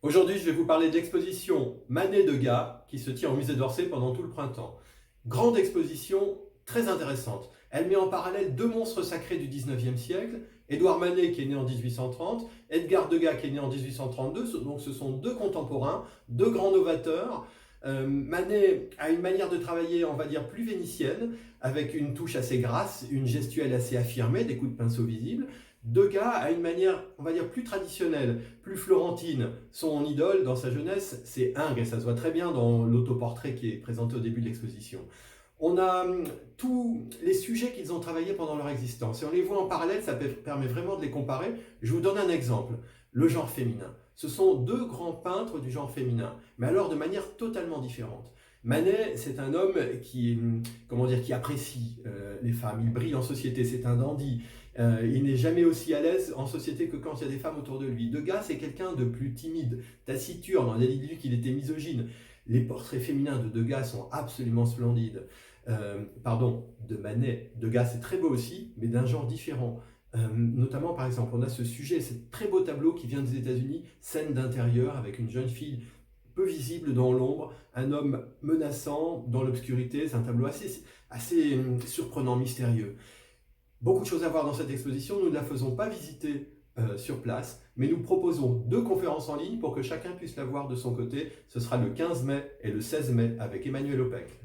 Aujourd'hui, je vais vous parler de l'exposition Manet-Degas qui se tient au musée d'Orsay pendant tout le printemps. Grande exposition, très intéressante. Elle met en parallèle deux monstres sacrés du 19e siècle, Édouard Manet qui est né en 1830, Edgar Degas qui est né en 1832, donc ce sont deux contemporains, deux grands novateurs. Manet a une manière de travailler, on va dire, plus vénitienne, avec une touche assez grasse, une gestuelle assez affirmée, des coups de pinceau visibles. Degas a une manière, on va dire, plus traditionnelle, plus florentine. Son idole dans sa jeunesse, c'est Ingres, et ça se voit très bien dans l'autoportrait qui est présenté au début de l'exposition. On a tous les sujets qu'ils ont travaillés pendant leur existence. Et on les voit en parallèle, ça permet vraiment de les comparer. Je vous donne un exemple. Le genre féminin. Ce sont deux grands peintres du genre féminin, mais alors de manière totalement différente. Manet, c'est un homme qui, comment dire, qui apprécie les femmes. Il brille en société, c'est un dandy. Il n'est jamais aussi à l'aise en société que quand il y a des femmes autour de lui. Degas, c'est quelqu'un de plus timide, taciturne. On a dit de lui qu'il était misogyne. Les portraits féminins de Degas sont absolument splendides. De Manet. Degas, c'est très beau aussi, mais d'un genre différent. Notamment, par exemple, on a ce sujet, ce très beau tableau qui vient des États-Unis, scène d'intérieur avec une jeune fille peu visible dans l'ombre, un homme menaçant dans l'obscurité. C'est un tableau assez surprenant, mystérieux. Beaucoup de choses à voir dans cette exposition. Nous ne la faisons pas visiter sur place, mais nous proposons deux conférences en ligne pour que chacun puisse la voir de son côté. Ce sera le 15 mai et le 16 mai avec Emmanuel Opec.